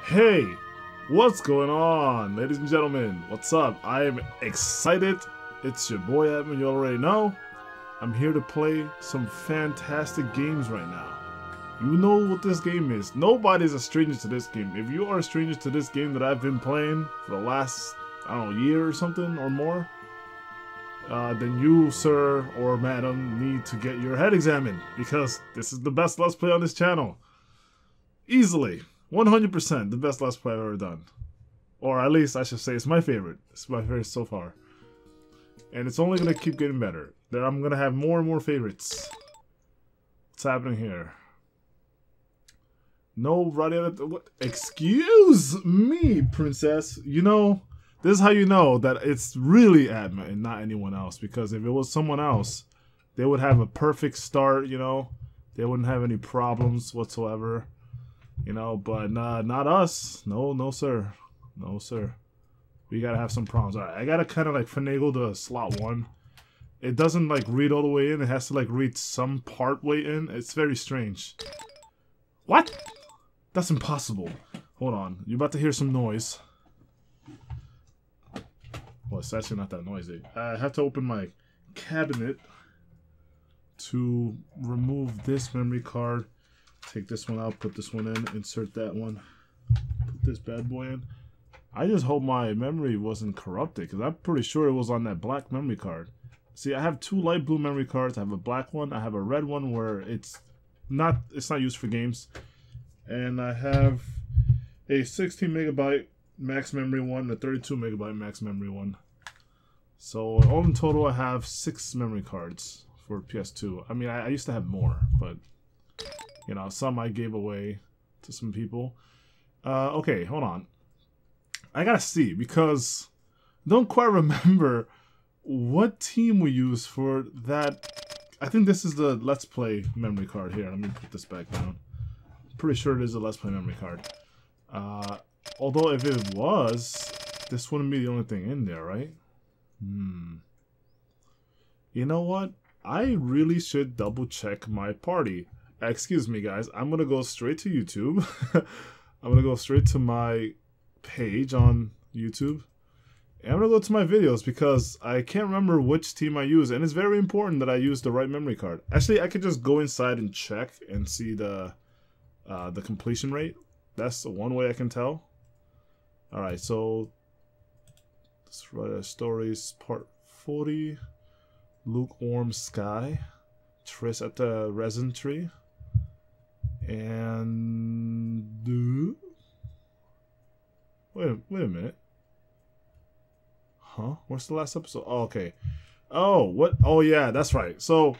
Hey, what's going on, ladies and gentlemen? What's up? I am excited. It's your boy Edmund, you already know. I'm here to play some fantastic games right now. You know what this game is. Nobody's a stranger to this game. If you are a stranger to this game that I've been playing for the last, I don't know, year or something or more, then you, sir or madam, need to get your head examined, because this is the best Let's Play on this channel. Easily. 100% the best Let's Play I've ever done. Or at least I should say it's my favorite. It's my favorite so far. And it's only going to keep getting better. I'm going to have more and more favorites. What's happening here? No Radiata. What? Excuse me, princess. You know, this is how you know that it's really Adma and not anyone else. Because if it was someone else, they would have a perfect start, you know. They wouldn't have any problems whatsoever. You know, but not us. No, sir. No, sir. We gotta have some problems. Alright, I gotta kind of like finagle the slot 1. It doesn't like read all the way in. It has to like read some part way in. It's very strange. What? That's impossible. Hold on. You're about to hear some noise. Well, it's actually not that noisy. I have to open my cabinet to remove this memory card. Take this one out, put this one in, insert that one, put this bad boy in. I just hope my memory wasn't corrupted, because I'm pretty sure it was on that black memory card. See, I have 2 light blue memory cards. I have a black one. I have a red one where it's not used for games. And I have a 16 megabyte max memory one, a 32 megabyte max memory one. So all in total, I have 6 memory cards for PS2. I mean, I used to have more, but you know, some I gave away to some people. Okay, hold on. I gotta see, because I don't quite remember what team we used for that. I think this is the Let's Play memory card here. Let me put this back down. Pretty sure it is a Let's Play memory card. Although if it was, this wouldn't be the only thing in there, right? You know what? I really should double check my party. Excuse me, guys. I'm going to go straight to YouTube. I'm going to go straight to my page on YouTube. And I'm going to go to my videos, because I can't remember which team I use. And it's very important that I use the right memory card. Actually, I could just go inside and check and see the completion rate. That's the one way I can tell. Alright, so let's write stories part 40. Lukewarm Sky. Triss at the Resin Tree. And wait a minute. Huh? What's the last episode? Oh, okay. Oh, what? Oh, yeah, that's right. So,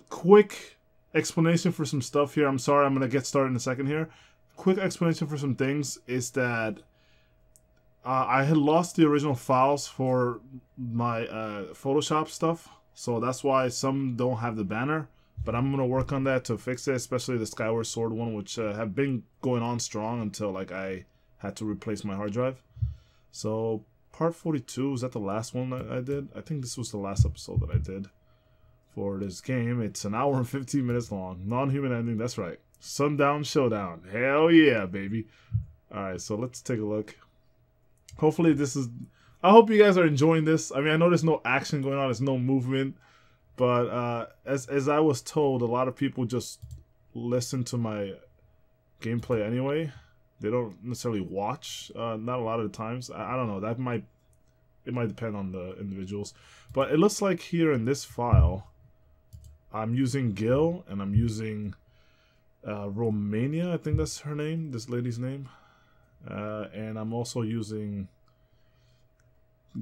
quick explanation for some stuff here. I'm sorry, I'm gonna get started in a second here. Quick explanation for some things is that I had lost the original files for my Photoshop stuff, so that's why some don't have the banner. But I'm going to work on that to fix it, especially the Skyward Sword one, which have been going on strong until like I had to replace my hard drive. So, part 42, was that the last one that I did? I think this was the last episode that I did for this game. It's an hour and 15 minutes long. Non-human ending, that's right. Sundown Showdown. Hell yeah, baby. Alright, so let's take a look. Hopefully this is... I hope you guys are enjoying this. I mean, I know there's no action going on, there's no movement. But as I was told, a lot of people just listen to my gameplay anyway. They don't necessarily watch. Not a lot of the times. I don't know. It might depend on the individuals. But it looks like here in this file, I'm using Gil and I'm using Romania. I think that's her name. This lady's name. And I'm also using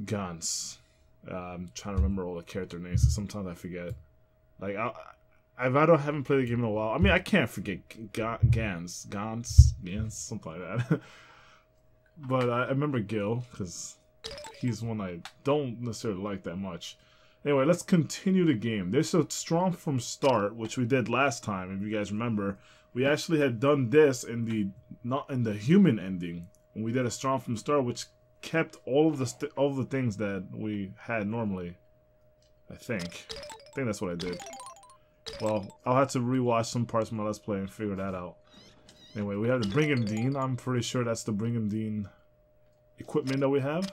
Gans. I'm trying to remember all the character names, so sometimes I forget. Like, I haven't played the game in a while. I mean, I can't forget Gans, something like that. But I remember Gil, because he's one I don't necessarily like that much. Anyway, let's continue the game. There's a strong from start, which we did last time, if you guys remember. We actually had done this in the not in the human ending. And we did a strong from start, which kept all of the things that we had normally. I think that's what I did. Well, I'll have to rewatch some parts of my Let's Play and figure that out. Anyway, we have the Brigandine. I'm pretty sure that's the Brigandine equipment that we have.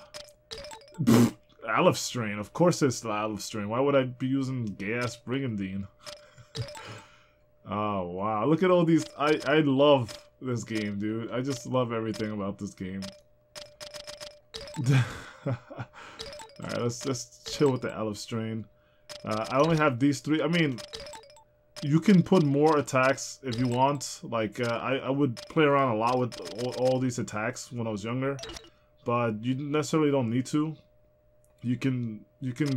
Olive Strain. Of course it's the Olive Strain. Why would I be using gay-ass Brigandine? Oh, wow. Look at all these. I love this game, dude. I just love everything about this game. Alright, let's chill with the Olive Strain. I only have these 3. I mean, you can put more attacks if you want. Like, I would play around a lot with all these attacks when I was younger. But you necessarily don't need to. You can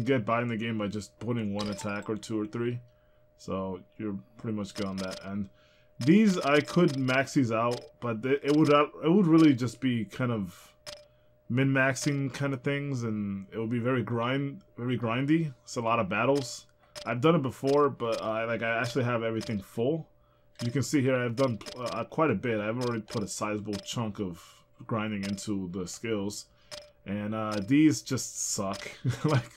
get by in the game by just putting 1 attack or 2 or 3. So you're pretty much good on that. And these I could max these out, but it would really just be kind of min-maxing kind of things, and it would be very grindy. It's a lot of battles. I've done it before, but I actually have everything full. You can see here I've done quite a bit. I've already put a sizable chunk of grinding into the skills, and these just suck. Like,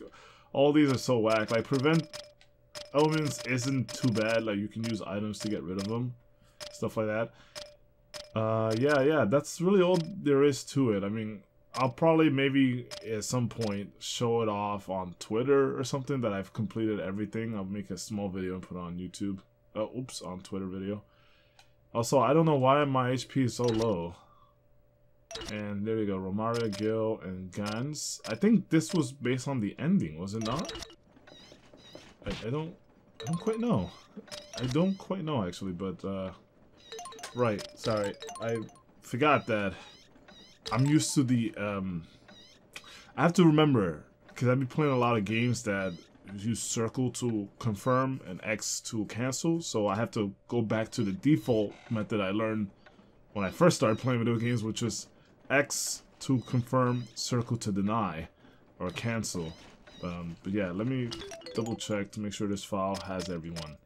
all these are so whack. Like, prevent elements isn't too bad. Like, you can use items to get rid of them, stuff like that. Yeah, that's really all there is to it. I mean, I'll probably maybe at some point show it off on Twitter or something that I've completed everything. I'll make a small video and put it on YouTube. Oops, on Twitter video. Also, I don't know why my HP is so low. And there you go, Romaria, Gil, and Gans. I think this was based on the ending, was it not? I don't quite know. I don't quite know actually, but right, sorry. I forgot that I'm used to the I have to remember, because I've been playing a lot of games that use circle to confirm and X to cancel, so I have to go back to the default method I learned when I first started playing video games, which was X to confirm, circle to deny or cancel. But yeah, let me double check to make sure this file has everyone.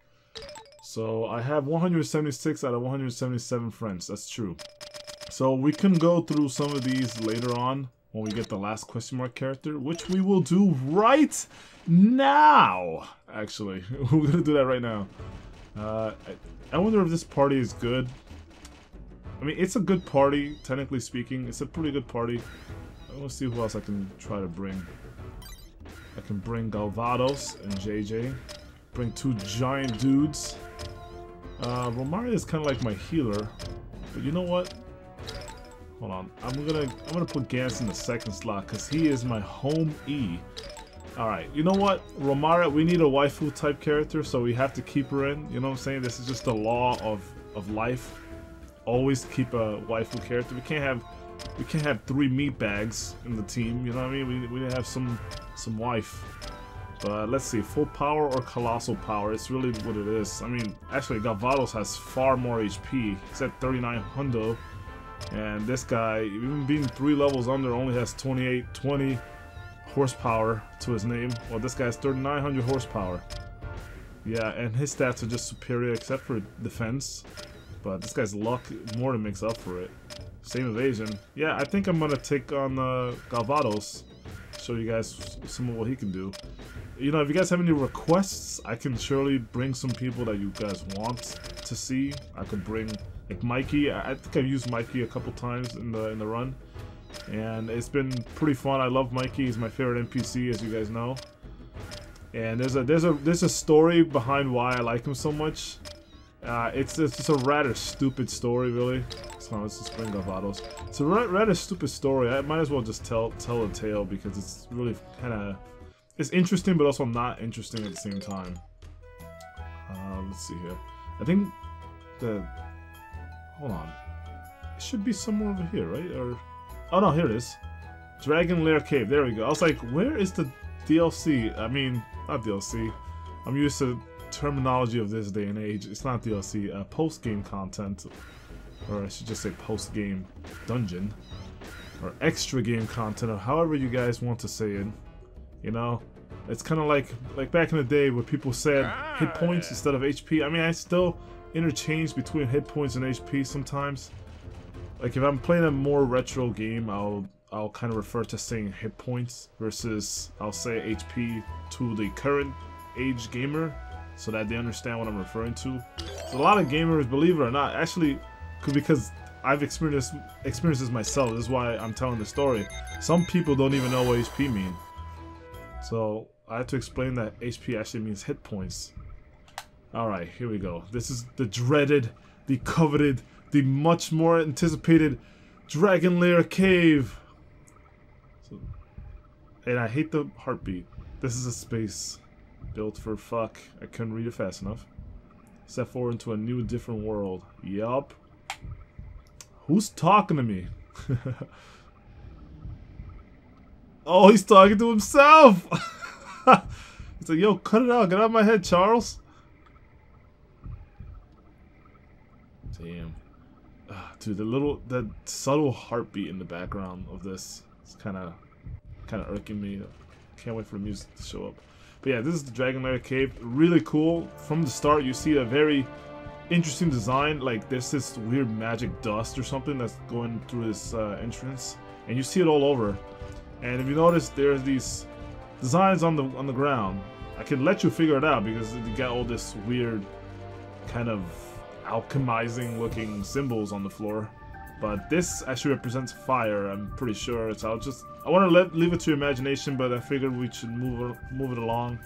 So I have 176 out of 177 friends. That's true. So we can go through some of these later on when we get the last question mark character, which we will do right now. Actually, we're gonna do that right now. I wonder if this party is good. I mean, it's a good party, technically speaking. It's a pretty good party. I want to see who else I can try to bring. I can bring Galvados and JJ. Bring 2 giant dudes. Romaria is kind of like my healer, but you know what? Hold on, I'm gonna put Gans in the 2nd slot because he is my home E. All right, you know what, Romaria, we need a waifu type character, so we have to keep her in. You know what I'm saying? This is just the law of life. Always keep a waifu character. We can't have 3 meat bags in the team. You know what I mean? We need to have some wife. But let's see, full power or colossal power. It's really what it is. I mean, actually, Galvados has far more HP. He's at 3900, and this guy, even being 3 levels under, only has 2820 horsepower to his name. Well, this guy has 3900 horsepower. Yeah, and his stats are just superior except for defense. But this guy's luck more than makes up for it. Same evasion. Yeah, I think I'm gonna take on Galvados. Show you guys some of what he can do. You know, if you guys have any requests, I can surely bring some people that you guys want to see. I could bring like Mikey. I think I've used Mikey a couple times in the run, and it's been pretty fun. I love Mikey. He's my favorite NPC, as you guys know. And there's a story behind why I like him so much. It's a rather stupid story, really. So let's just bring Galvados. It's a rather stupid story. I might as well just tell a tale because it's really kind of, it's interesting, but also not interesting at the same time. Let's see here. I think hold on. It should be somewhere over here, right? Or, oh no, here it is. Dragon Lair Cave. There we go. I was like, where is the DLC? I mean, not DLC. I'm used to terminology of this day and age. It's not DLC. Post-game content, or I should just say post-game dungeon, or extra game content, or however you guys want to say it. You know, it's kind of like back in the day where people said hit points instead of HP. I mean, I still interchange between hit points and HP sometimes. Like if I'm playing a more retro game, I'll kind of refer to saying hit points versus I'll say HP to the current age gamer, so that they understand what I'm referring to. So a lot of gamers, believe it or not, actually because I've experienced this myself. This is why I'm telling the story. Some people don't even know what HP mean. So I have to explain that HP actually means hit points. Alright, here we go. This is the dreaded, the coveted, the much more anticipated Dragon Lair cave. So, and I hate the heartbeat. This is a space built for fuck. I couldn't read it fast enough. Step forward into a new, different world. Yup. Who's talking to me? Oh, he's talking to himself! He's like, yo, cut it out. Get out of my head, Charles. Damn. Dude, that subtle heartbeat in the background of this is kind of irking me. Can't wait for the music to show up. But yeah, this is the Dragon Lair cave. Really cool. From the start, you see a very interesting design. Like there's this weird magic dust or something that's going through this entrance, and you see it all over. And if you notice, there's these designs on the ground. I can let you figure it out because you got all this weird kind of alchemizing looking symbols on the floor. But this actually represents fire, I'm pretty sure. So I want to leave it to your imagination, but I figured we should move it along.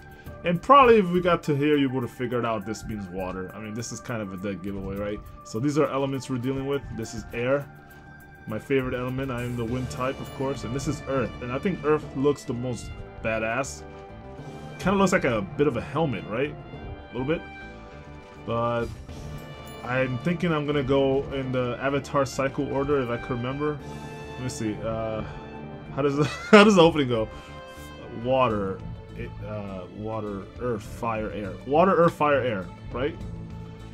And probably if we got to here, you would have figured out this means water. I mean, this is kind of a dead giveaway, right? So these are elements we're dealing with. This is air, my favorite element. I am the wind type, of course. And this is earth. And I think earth looks the most badass. Kind of looks like a bit of a helmet, right? A little bit. But I'm thinking I'm gonna go in the avatar cycle order if I can remember. Let me see. How does the opening go? Water, water, earth, fire, air. Water, earth, fire, air. Right?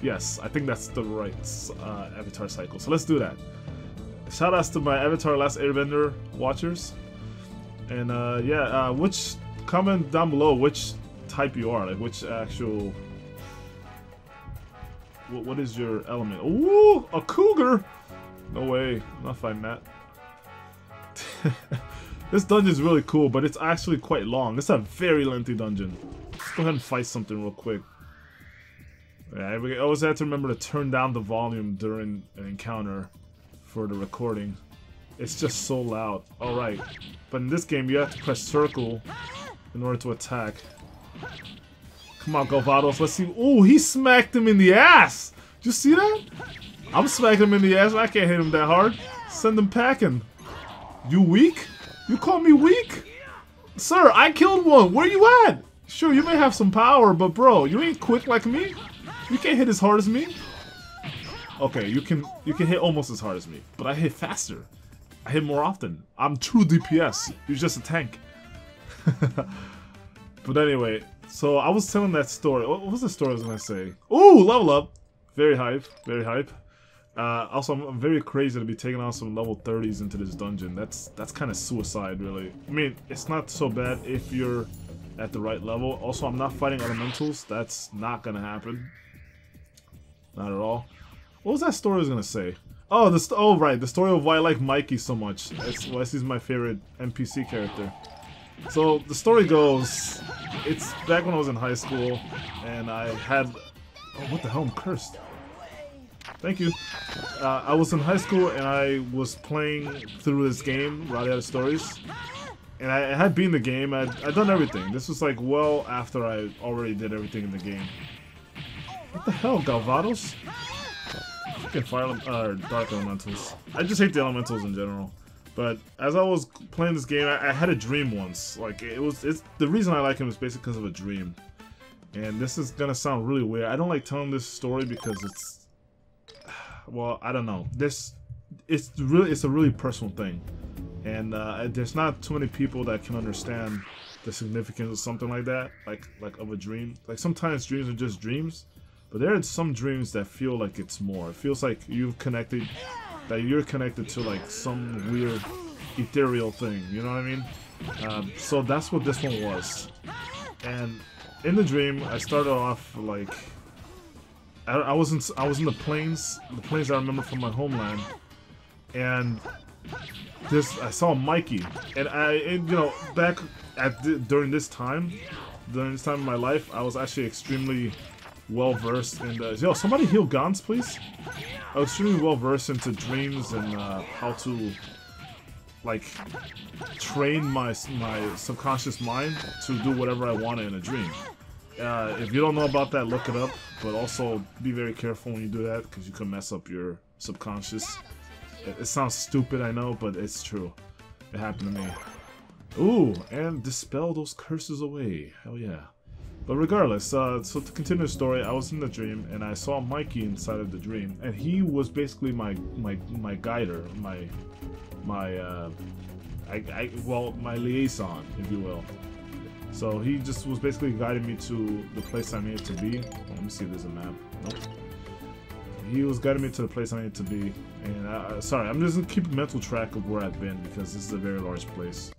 Yes, I think that's the right avatar cycle. So let's do that. Shout outs to my Avatar Last Airbender watchers. And yeah, comment down below which type you are, like which actual. What is your element? Ooh, a cougar! No way, I'm not fighting that. This dungeon is really cool, but it's actually quite long. It's a very lengthy dungeon. Let's go ahead and fight something real quick. Yeah, we always have to remember to turn down the volume during an encounter for the recording. It's just so loud. Alright, but in this game you have to press circle in order to attack. Come on, Galvados, let's see. Ooh, he smacked him in the ass! Did you see that? I'm smacking him in the ass. I can't hit him that hard. Send him packing. You weak? You call me weak? Sir, I killed one. Where you at? Sure, you may have some power, but bro, you ain't quick like me. You can't hit as hard as me. Okay, you can hit almost as hard as me, but I hit faster. I hit more often. I'm true DPS. You're just a tank. But anyway, so I was telling that story. What was the story I was gonna say? Ooh, level up. Very hype. Very hype. Also, I'm very crazy to be taking on some level 30s into this dungeon. That's kind of suicide, really. I mean, it's not so bad if you're at the right level. Also, I'm not fighting elementals. That's not gonna happen. Not at all. What was that story I was gonna say? Oh, right, the story of why I like Mikey so much. He's my favorite NPC character. So the story goes, it's back when I was in high school, and I had, oh, what the hell? I'm cursed. Thank you. I was in high school and I was playing through this game, Radiata Stories, and I had beaten the game. I'd done everything. This was like well after I already did everything in the game. What the hell, Galvados? Fucking fire, dark elementals. I just hate the elementals in general. But as I was playing this game, I had a dream once. Like it's the reason I like him is basically because of a dream. And this is gonna sound really weird. I don't like telling this story because it's, well, I don't know. It's a really personal thing, and there's not too many people that can understand the significance of something like that, like of a dream. Like sometimes dreams are just dreams, but there are some dreams that feel like it's more. It feels like you're connected to like some weird ethereal thing. You know what I mean? So that's what this one was. And in the dream, I started off like I was in the plains I remember from my homeland, and I saw Mikey, and back during this time in my life, I was actually extremely well versed in the. Yo, somebody heal Gans, please. I was extremely well versed into dreams and how to like train my subconscious mind to do whatever I want in a dream. If you don't know about that, look it up. But also be very careful when you do that because you can mess up your subconscious. It sounds stupid, I know, but it's true. It happened to me. Ooh, and dispel those curses away. Hell yeah. But regardless, so to continue the story, I was in the dream and I saw Mikey inside of the dream, and he was basically my guider, my liaison, if you will. So he just was basically guiding me to the place I needed to be. Let me see if there's a map. Nope. He was guiding me to the place I needed to be, and sorry, I'm just gonna keep a mental track of where I've been because this is a very large place.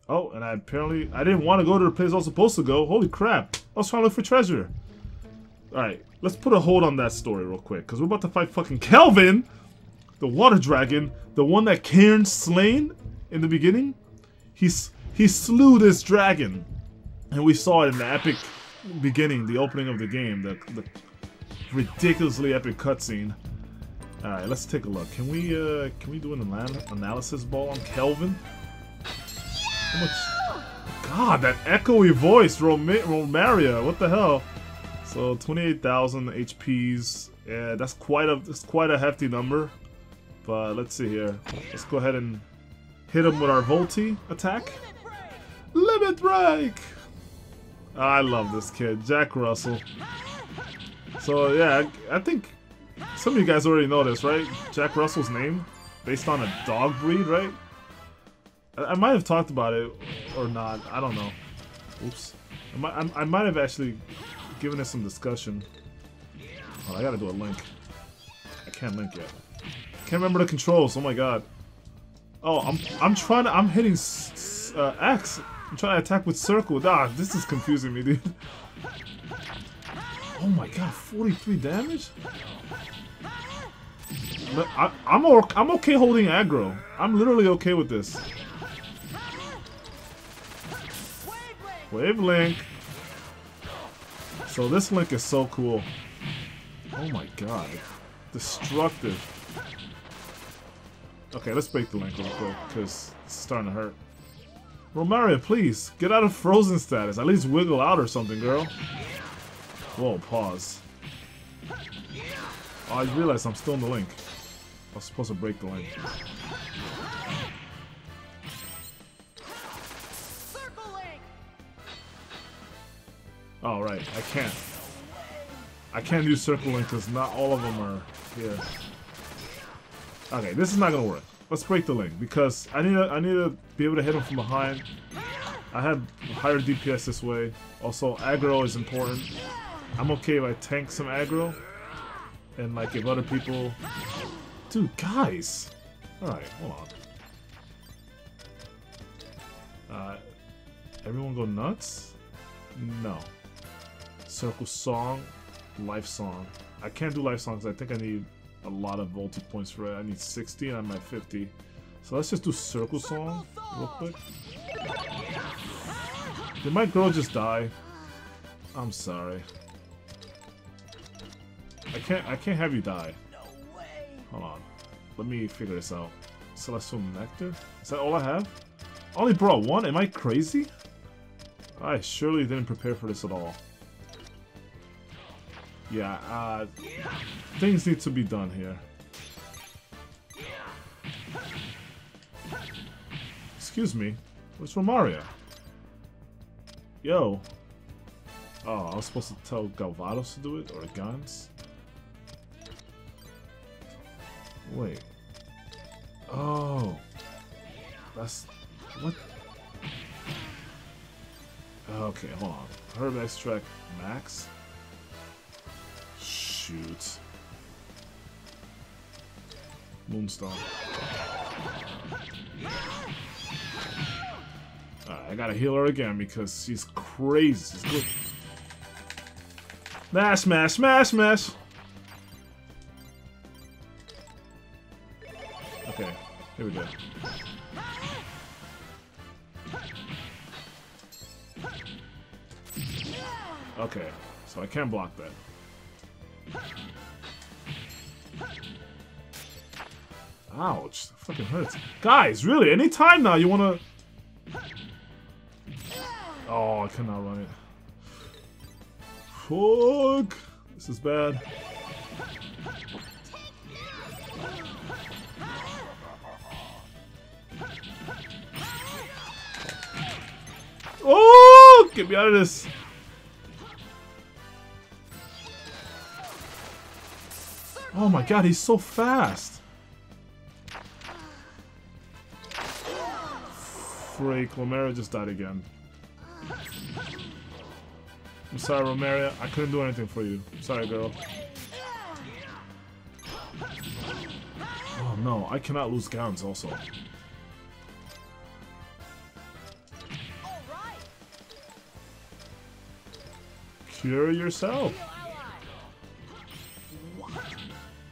Oh, and I didn't want to go to the place I was supposed to go. Holy crap. I was trying to look for treasure. Alright, let's put a hold on that story real quick. Because we're about to fight fucking Kelvin, the water dragon. The one that Cairn slain in the beginning. He slew this dragon. And we saw it in the epic beginning, the opening of the game. The ridiculously epic cutscene. Alright, let's take a look. Can we do an analysis ball on Kelvin? How much? God, that echoey voice, Romaria. What the hell? So 28,000 HPs. Yeah, that's quite a hefty number. But let's see here. Let's go ahead and hit him with our Volti attack. Limit Break. I love this kid, Jack Russell. So yeah, I think some of you guys already know this, right? Jack Russell's name, based on a dog breed, right? I might have talked about it or not. I don't know. Oops. I might have actually given it some discussion. Oh, I gotta do a link. I can't link yet. Can't remember the controls. Oh my god. Oh, I'm hitting X. I'm trying to attack with circle. Ah, this is confusing me, dude. Oh my god, 43 damage? I'm okay holding aggro. I'm literally okay with this. Wave Link. So this Link is so cool. Oh my god. Destructive. Okay, let's break the Link real quick, because it's starting to hurt. Romaria, please, get out of frozen status. At least wiggle out or something, girl. Whoa, pause. Oh, I realized I'm still in the Link. I was supposed to break the Link. Oh, right, I can't use Circle Link because not all of them are here. Okay, this is not gonna work. Let's break the Link because I need to be able to hit him from behind. I have higher DPS this way. Also, aggro is important. I'm okay if I tank some aggro and like if other people. Dude, guys. All right, hold on. Everyone go nuts? No. Circle song, life song. I can't do life songs. I think I need a lot of Volti points for it. I need 60 and I'm at 50. So let's just do circle song real quick. Did my girl just die? I'm sorry. I can't have you die. Hold on. Let me figure this out. Celestial Nectar? Is that all I have? I only brought one? Am I crazy? I surely didn't prepare for this at all. Yeah, things need to be done here. Excuse me, where's Romaria? Yo. Oh, I was supposed to tell Galvados to do it, or Gans? Wait. Oh. That's... what? Okay, hold on. Herb extract max? Shoot. Moonstone. Alright, I gotta heal her again because she's crazy. She's good. Smash, smash, smash, smash! Okay, here we go. Okay, So I can't block that. Ouch, that fucking hurts. Guys, really, anytime now you wanna... Oh, I cannot run it. Fuck! This is bad. Oh! Get me out of this! Oh my god, he's so fast! Freak, Romero just died again. I'm sorry, Romero. I couldn't do anything for you. Sorry, girl. Oh no, I cannot lose gowns also. Cure yourself.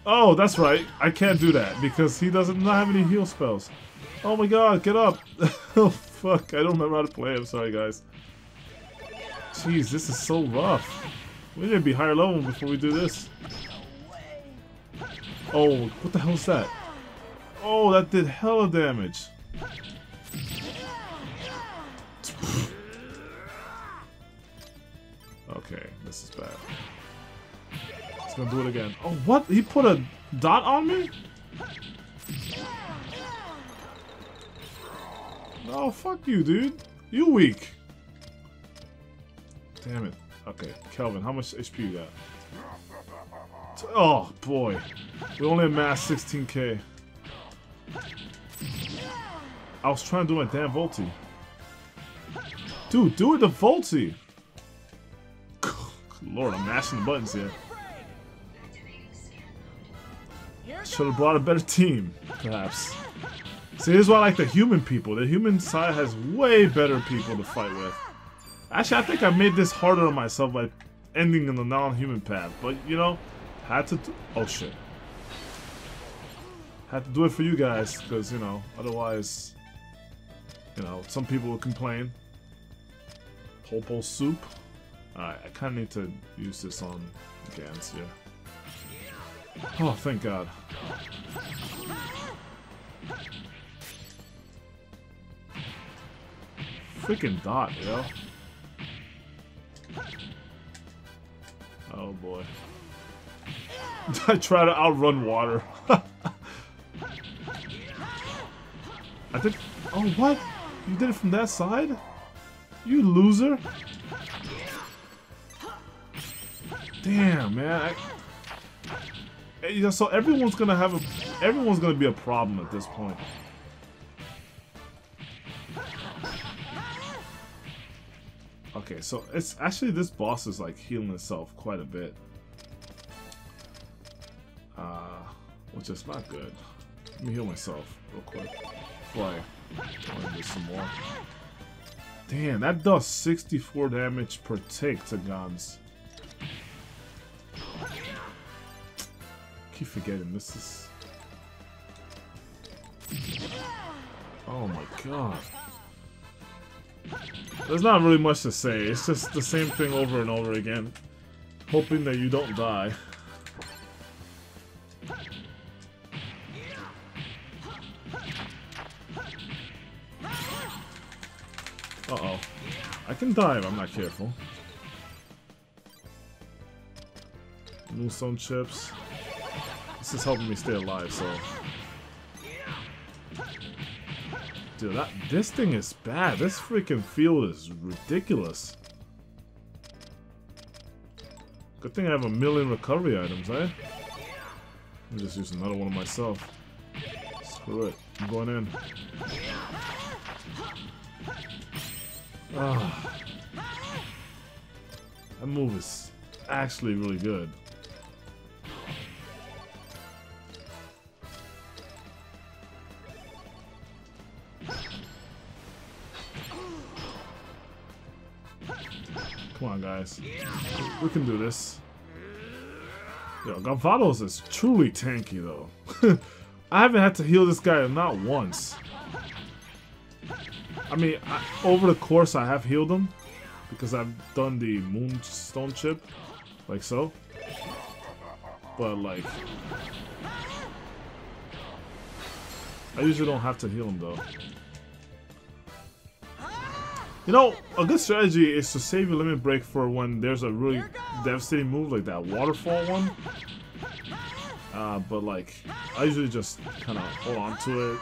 Oh, that's right. I can't do that because he doesn't have any heal spells. Oh my god, get up! Oh fuck, I don't remember how to play. I'm sorry, guys. Jeez, this is so rough. We need to be higher level before we do this. Oh, what the hell is that? Oh, that did hella damage. Okay, this is bad. He's gonna do it again. Oh, what? He put a dot on me? Oh, fuck you, dude. You weak. Damn it. Okay, Kelvin, how much HP you got? Oh, boy. We only amassed 16k. I was trying to do my damn Volti. Dude, do it the Volti! Lord, I'm mashing the buttons here. Should have brought a better team, perhaps. See, this is why I like the human people. The human side has way better people to fight with. Actually, I think I made this harder on myself by ending in the non-human path. But, you know, had to do... Oh, shit. Had to do it for you guys, because, you know, otherwise, you know, some people would complain. Popo soup. Alright, I kind of need to use this on Gans here. Oh, thank God. Freaking dot, yo. Oh boy. I try to outrun water. I think... Oh, what? You did it from that side? You loser. Damn, man. You know, so everyone's gonna have a... Everyone's gonna be a problem at this point. Okay, so it's actually this boss is like healing itself quite a bit, which is not good. Let me heal myself real quick before I do some more. Damn, that does 64 damage per tick to guns. Keep forgetting this is. Oh my god. There's not really much to say, it's just the same thing over and over again. Hoping that you don't die. Uh-oh. I can die if I'm not careful. Moonstone chips. This is helping me stay alive, so... Dude, this thing is bad. This freaking field is ridiculous. Good thing I have a million recovery items, eh? I'll just use another one of myself. Screw it. I'm going in. Ah. That move is actually really good. Come on, guys. We can do this. Yo, Gavados is truly tanky, though. I haven't had to heal this guy not once. I mean, over the course I have healed him because I've done the Moonstone chip. like so. But like, I usually don't have to heal him though. You know, a good strategy is to save your limit break for when there's a really devastating move like that waterfall one. But like, I usually just kind of hold on to it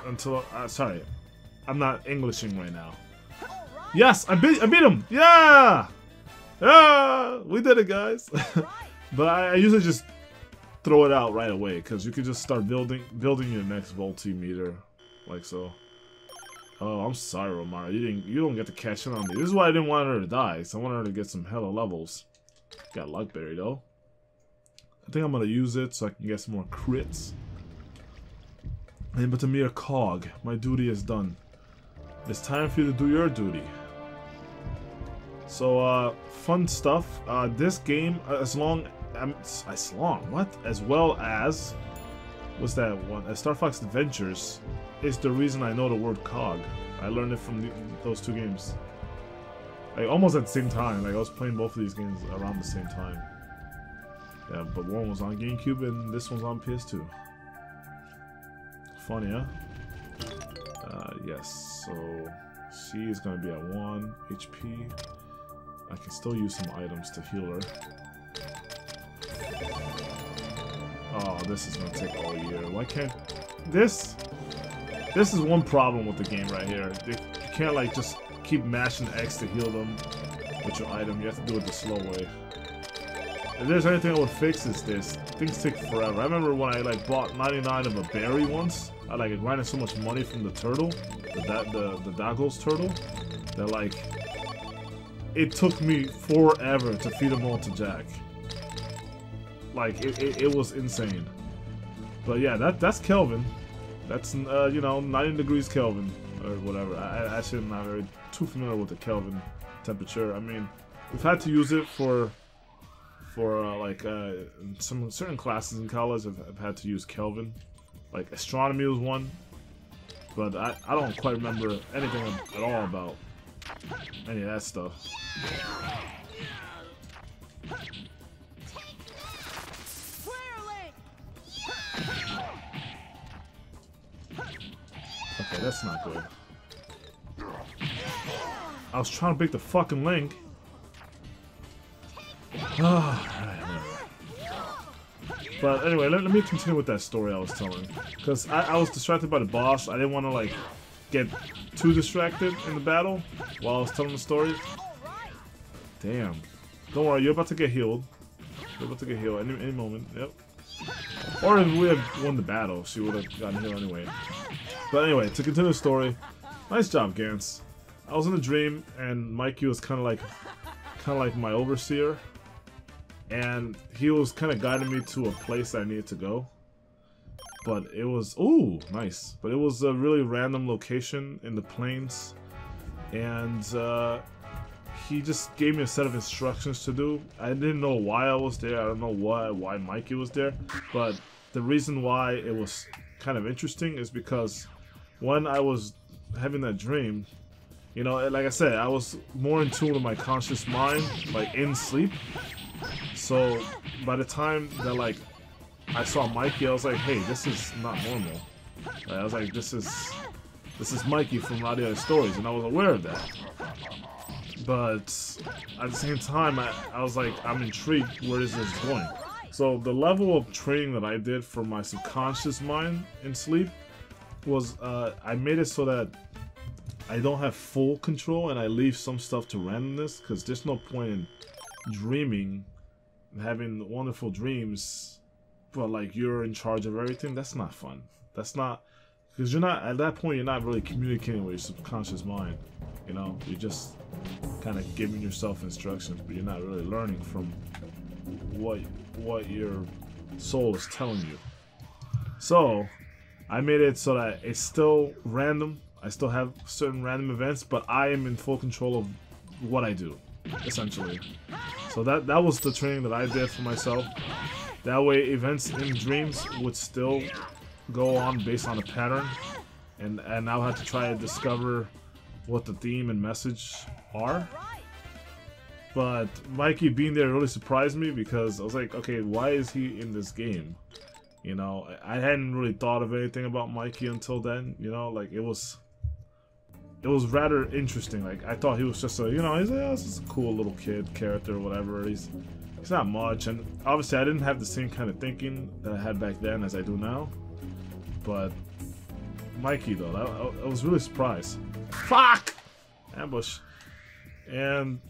until sorry, I'm not Englishing right now. Yes, I beat him. Yeah, yeah, we did it, guys. But I usually just throw it out right away because you can just start building your next multimeter like so. Oh, I'm sorry, Romara. You don't get to catch in on me. This is why I didn't want her to die. So I wanted her to get some hella levels. Got Luckberry though. I think I'm gonna use it so I can get some more crits. And but a mere cog. My duty is done. It's time for you to do your duty. So fun stuff. This game, as well as what's that one? Star Fox Adventures is the reason I know the word cog. I learned it from those two games. Like almost at the same time. Like I was playing both of these games around the same time. Yeah, but one was on GameCube and this one's on PS2. Funny, huh? Yes. So she is gonna be at 1 HP. I can still use some items to heal her. Oh, this is gonna take all year. Why can't this? This is one problem with the game right here. You can't like just keep mashing X to heal them with your item. You have to do it the slow way. If there's anything I would fix, is this. Things take forever. I remember when I like bought 99 of a berry once. I like it grinded so much money from the turtle, the Dagos turtle, that like it took me forever to feed them all to Jack. Like it was insane. But yeah, that's Kelvin. That's you know, 90 degrees Kelvin or whatever. I actually am not very too familiar with the Kelvin temperature. I mean, we've had to use it for like some certain classes in college. I've had to use Kelvin. Like astronomy was one, but I don't quite remember anything at all about any of that stuff. Okay, that's not good. I was trying to break the fucking link. But anyway, let me continue with that story I was telling. Because I was distracted by the boss. I didn't want to like get too distracted in the battle while I was telling the story. Damn. Don't worry, you're about to get healed. You're about to get healed any moment. Yep. Or if we had won the battle, she would have gotten healed anyway. But anyway, to continue the story, nice job, Gantz. I was in a dream, and Mikey was kind of like my overseer, and he was kind of guiding me to a place I needed to go. But it was nice. But it was a really random location in the plains, and he just gave me a set of instructions to do. I didn't know why I was there. I don't know why Mikey was there, but the reason why it was kind of interesting is because when I was having that dream, you know, like I said, I was more in tune with my conscious mind, like in sleep. So by the time that like I saw Mikey, I was like, hey, this is not normal. I was like, this is Mikey from Radiata Stories, and I was aware of that. But at the same time, I was like, I'm intrigued, where is this going? So the level of training that I did for my subconscious mind in sleep was, I made it so that I don't have full control and I leave some stuff to randomness, because there's no point in dreaming and having wonderful dreams, but like you're in charge of everything. That's not fun. That's not, because you're not, at that point, you're not really communicating with your subconscious mind. You know, you're just kind of giving yourself instructions, but you're not really learning from what your soul is telling you. So I made it so that it's still random. I still have certain random events, but I am in full control of what I do, essentially. So that was the training that I did for myself. That way events in dreams would still go on based on a pattern, and I'll have to try to discover what the theme and message are. But Mikey being there really surprised me because I was like, okay, why is he in this game? You know, I hadn't really thought of anything about Mikey until then. You know, like it was rather interesting. Like I thought he was just a, you know, he's just a cool little kid character or whatever. He's not much, and obviously I didn't have the same kind of thinking that I had back then as I do now. But Mikey though, I was really surprised. Fuck! Ambush. And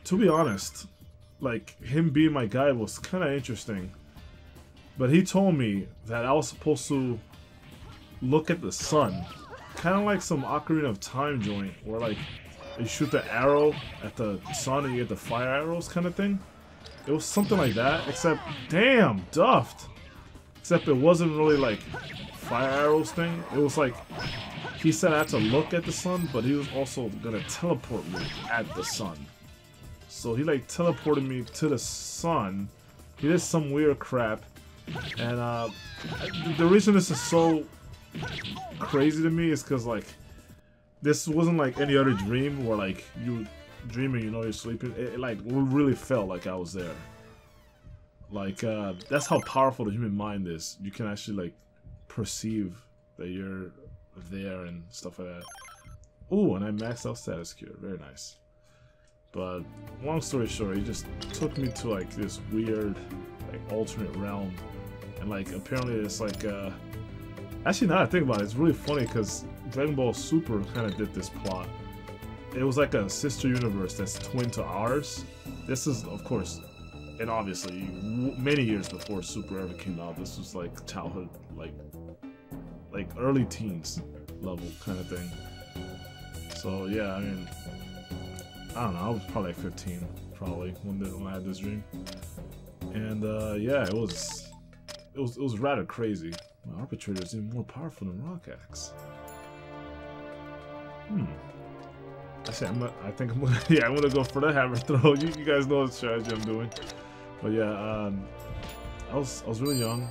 to be honest, like him being my guide was kind of interesting. But he told me that I was supposed to look at the sun. Kind of like some Ocarina of Time joint, where like you shoot the arrow at the sun and you get the fire arrows kind of thing. It was something like that, except, damn, Duffed. Except it wasn't really like fire arrows thing. It was like, he said I had to look at the sun, but he was also gonna teleport me at the sun. So he like teleported me to the sun. He did some weird crap. And the reason this is so crazy to me is because like this wasn't like any other dream where like you dreaming, you know, you're sleeping. It like really felt like I was there. Like that's how powerful the human mind is. You can actually like perceive that you're there and stuff like that. Ooh, and I maxed out status cure. Very nice. But long story short, he just took me to like this weird like alternate realm. And like apparently it's like actually now that I think about it, it's really funny because Dragon Ball Super kind of did this plot. It was like a sister universe that's twin to ours. This is of course, and obviously many years before Super ever came out. This was like childhood, like early teens level kind of thing. So yeah, I mean, I don't know, I was probably like 15 probably when I had this dream. And yeah, it was rather crazy. My arbitrator is even more powerful than Rock Axe. Actually, I think I'm gonna, yeah, I'm gonna go for the hammer throw. You guys know the strategy I'm doing. But yeah, I was really young,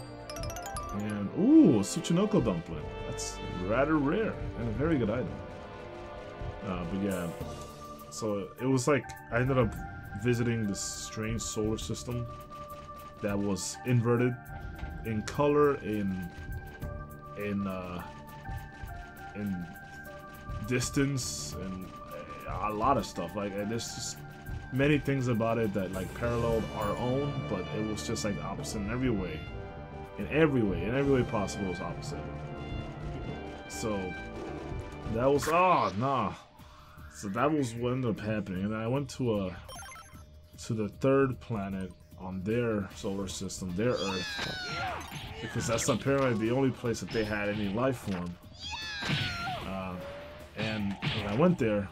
and ooh, a Tsuchinoko dumpling. That's rather rare and a very good item. But yeah, so it was like I ended up visiting this strange solar system that was inverted in color, in distance, and a lot of stuff. Like, and there's just many things about it that like paralleled our own, but it was just like opposite in every way. In every way possible, it was opposite. So that was So that was what ended up happening, and then I went to the third planet on their solar system, their Earth, because that's apparently the only place that they had any life form. And when I went there,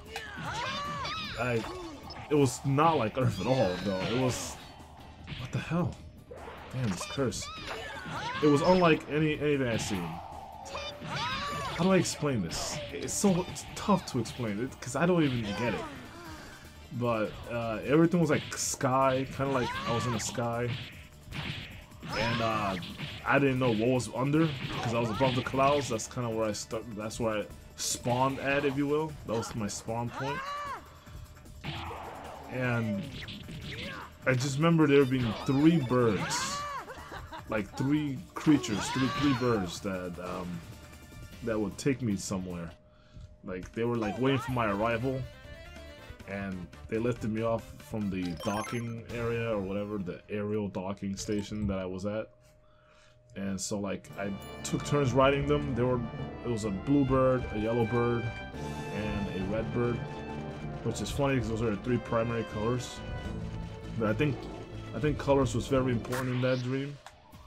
it was not like Earth at all, though. It was, what the hell? Damn, this curse. It was unlike anything I've seen. How do I explain this? It's tough to explain it because I don't even get it. But everything was like sky, kind of like I was in the sky, and I didn't know what was under because I was above the clouds. That's kind of where I started. That's where I spawned at, if you will. That was my spawn point. And I just remember there being 3 birds, like 3 creatures, three birds that would take me somewhere. Like they were like waiting for my arrival. And they lifted me off from the docking area or whatever, the aerial docking station that I was at. And so like I took turns riding them. It was a blue bird, a yellow bird, and a red bird, which is funny because those are the 3 primary colors. But I think colors was very important in that dream.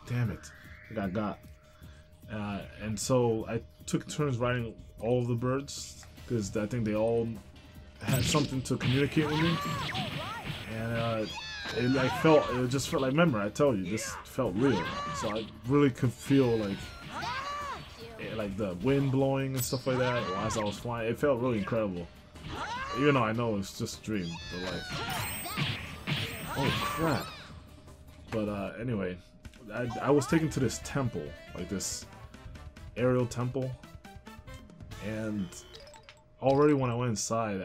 Damn it, I got. And so I took turns riding all of the birds because I think they all had something to communicate with me, and it just felt like, remember I told you, this felt real, so I really could feel like the wind blowing and stuff like that as I was flying. It felt really incredible, even though I know it's just a dream, but like, oh crap. But anyway, I was taken to this temple, like this aerial temple, and already when I went inside,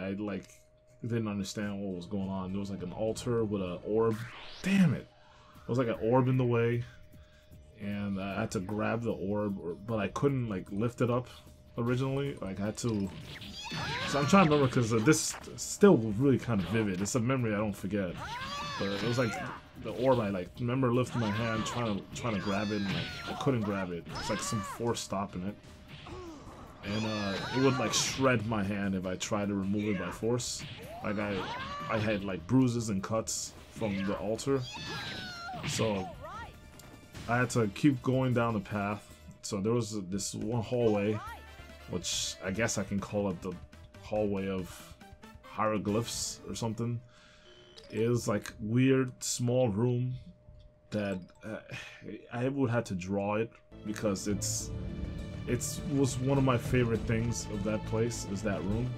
didn't understand what was going on. There was like an altar with an orb. Damn it! There was like an orb in the way, and I had to grab the orb, but I couldn't like lift it up originally. Like I had to. So I'm trying to remember because this is still really kind of vivid. It's a memory I don't forget. But it was like the orb. I like remember lifting my hand, trying to grab it, and like, I couldn't grab it. It's like some force stopping it, and it would like shred my hand if I tried to remove it by force. Like I had like bruises and cuts from the altar, so I had to keep going down the path. So there was this one hallway, which I guess I can call it the hallway of hieroglyphs or something. It was like weird small room that I would have to draw it because it was one of my favorite things of that place is that room.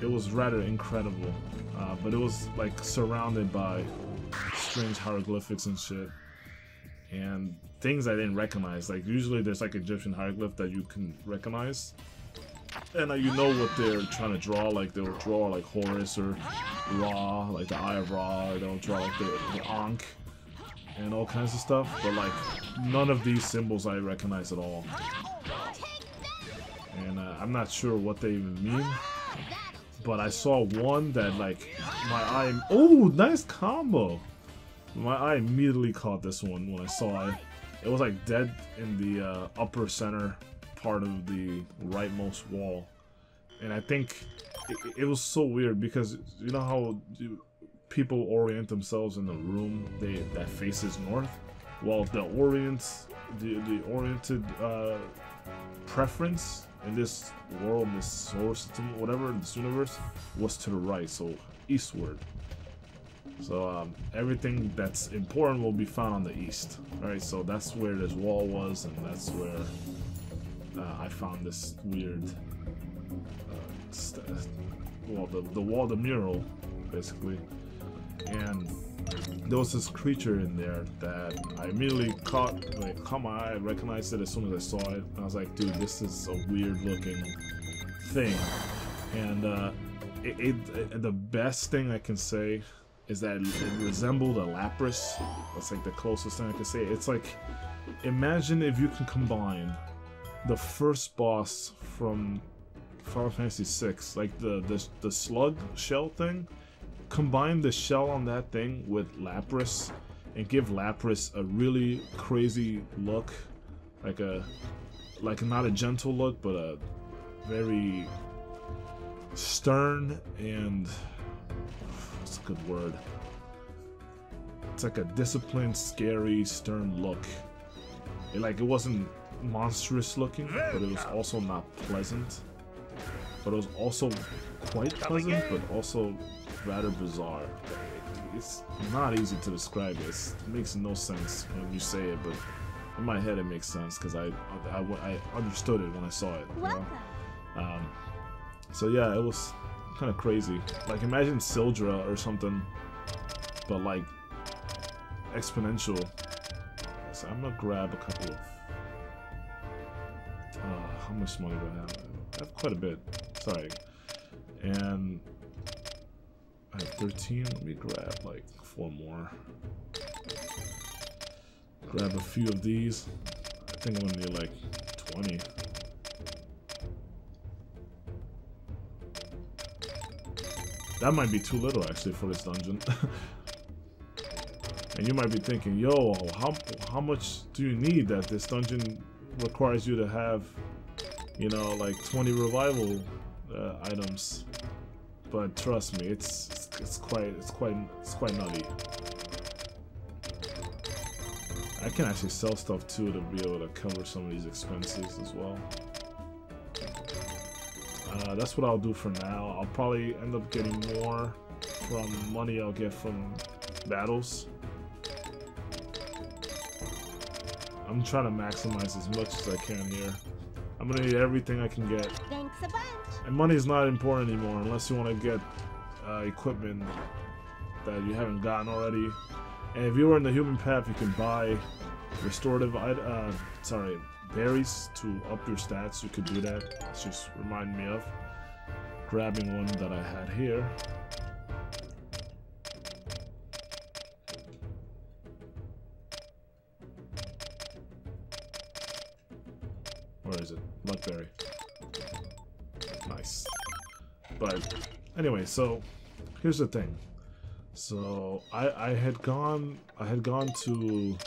It was rather incredible, but it was like surrounded by strange hieroglyphics and shit and things I didn't recognize. Like usually there's like Egyptian hieroglyph that you can recognize, and you know what they're trying to draw. Like they'll draw like Horus or Ra, like the Eye of Ra, or they'll draw like the Ankh and all kinds of stuff, but like none of these symbols I recognize at all, and I'm not sure what they even mean. But I saw one that like my eye. Oh, nice combo! My eye immediately caught this one when I saw it. It was like dead in the upper center part of the rightmost wall, and I think it was so weird because you know how people orient themselves in the room that faces north. Well, the oriented preference in this world, in this solar system, whatever, in this universe, was to the right, so eastward. So everything that's important will be found on the east. Alright, so that's where this wall was, and that's where I found this weird, well, the wall, the mural, basically. And there was this creature in there that I immediately caught my eye. I recognized it as soon as I saw it. And I was like, dude, this is a weird looking thing. And the best thing I can say is that it resembled a lapras. That's like the closest thing I can say. It's like, imagine if you can combine the first boss from Final Fantasy VI, like the slug shell thing. Combine the shell on that thing with Lapras and give Lapras a really crazy look, like not a gentle look, but a very stern and what's a good word? It's like a disciplined, scary, stern look. It wasn't monstrous looking, but it was also not pleasant. But it was also quite pleasant, but also rather bizarre. It's not easy to describe this. It makes no sense when you say it, but in my head it makes sense because I understood it when I saw it. You know? So yeah, it was kind of crazy. Like imagine Sildra or something, but like exponential. So I'm gonna grab a couple of. How much money do I have? I have quite a bit. Sorry, and. I have 13, let me grab like 4 more. Grab a few of these. I think I'm gonna need like 20. That might be too little actually for this dungeon. And you might be thinking, yo, how much do you need that this dungeon requires you to have, you know, like 20 revival items? But trust me, it's quite nutty. I can actually sell stuff too to be able to cover some of these expenses as well. That's what I'll do for now. I'll probably end up getting more from money I'll get from battles. I'm trying to maximize as much as I can here. I'm gonna need everything I can get. Thanks a bunch. And money is not important anymore unless you want to get equipment that you haven't gotten already. And if you were in the human path, you can buy restorative berries to up your stats. You could do that. It's just reminding me of. grabbing one that I had here. Where is it? Luckberry. Nice. But anyway, so here's the thing. So I had gone to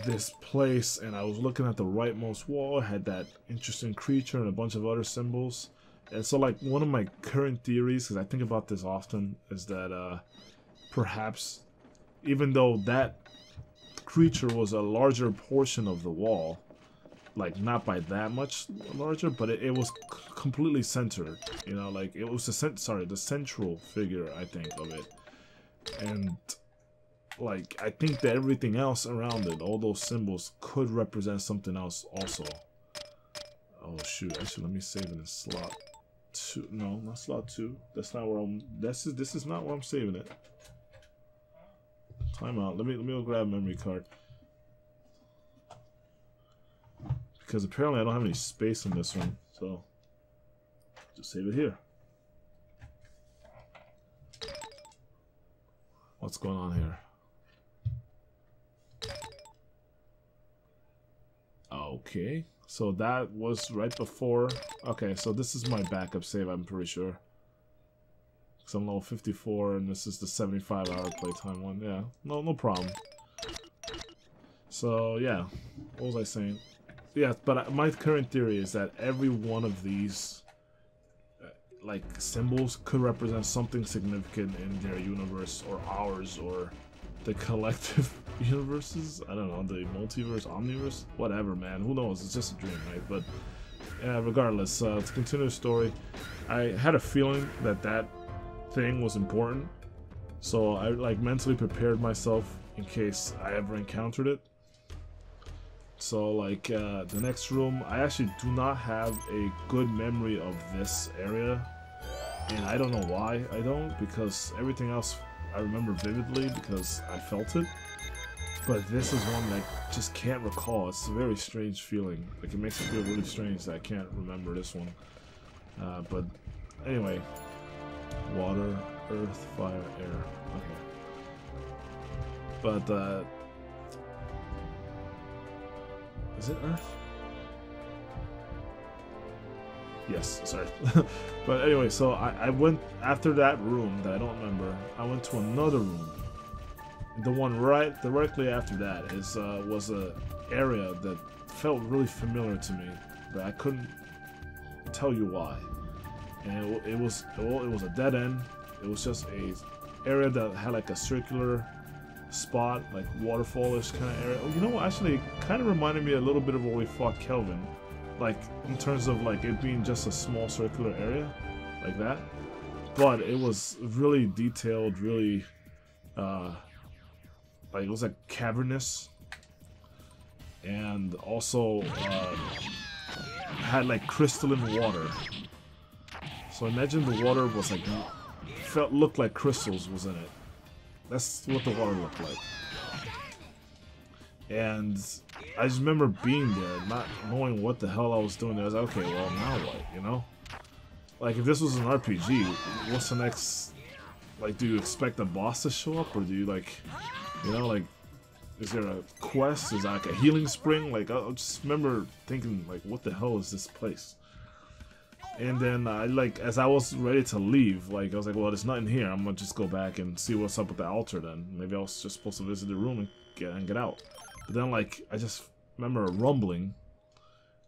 this place and I was looking at the rightmost wall. It had that interesting creature and a bunch of other symbols. And so like one of my current theories, because I think about this often, is that perhaps even though that creature was a larger portion of the wall, like not by that much larger, but it was completely centered, you know, like it was the central figure, I think, of it. And like I think that everything else around it, all those symbols, could represent something else also. Oh shoot, actually let me save it in slot 2. No, not slot 2. That's not where I'm this is not where I'm saving it. Time out. Let me go grab a memory card. Because apparently I don't have any space in this one, so just save it here. What's going on here? Okay, so that was right before. Okay, so this is my backup save, I'm pretty sure. Because I'm level 54 and this is the 75-hour playtime one. Yeah, no problem. So yeah, what was I saying? Yeah, but my current theory is that every one of these like symbols could represent something significant in their universe or ours or the collective universes. I don't know, the multiverse, omniverse, whatever, man. Who knows? It's just a dream, right? But regardless, to continue the story, I had a feeling that that thing was important, so I like mentally prepared myself in case I ever encountered it. So like the next room, I actually do not have a good memory of this area, and I don't know why I don't, because everything else I remember vividly because I felt it. But this is one that I just can't recall. It's a very strange feeling. Like it makes me feel really strange that I can't remember this one. But anyway, water, earth, fire, air. Okay. But is it Earth? Yes, sorry. But anyway, so I went, after that room that I don't remember, I went to another room. The one right directly after that was a area that felt really familiar to me, but I couldn't tell you why. And it was a dead end. It was just a area that had like a circular spot, like waterfallish kind of area. Oh, you know what? Actually, it kind of reminded me a little bit of where we fought Kelvin, like in terms of like it being just a small circular area, like that. But it was really detailed, really, like it was like cavernous, and also had like crystalline water. So imagine the water was like looked like crystals was in it. That's what the water looked like. And I just remember being there, not knowing what the hell I was doing there. I was like, okay, well, now what, you know? Like, if this was an RPG, what's the next... Like, do you expect a boss to show up? Or do you, like... You know, like... Is there a quest? Is there, like, a healing spring? Like, I just remember thinking, like, what the hell is this place? And then, as I was ready to leave, like, I was like, well, there's nothing here. I'm gonna just go back and see what's up with the altar then. Maybe I was just supposed to visit the room and get out. But then, like, I just remember a rumbling.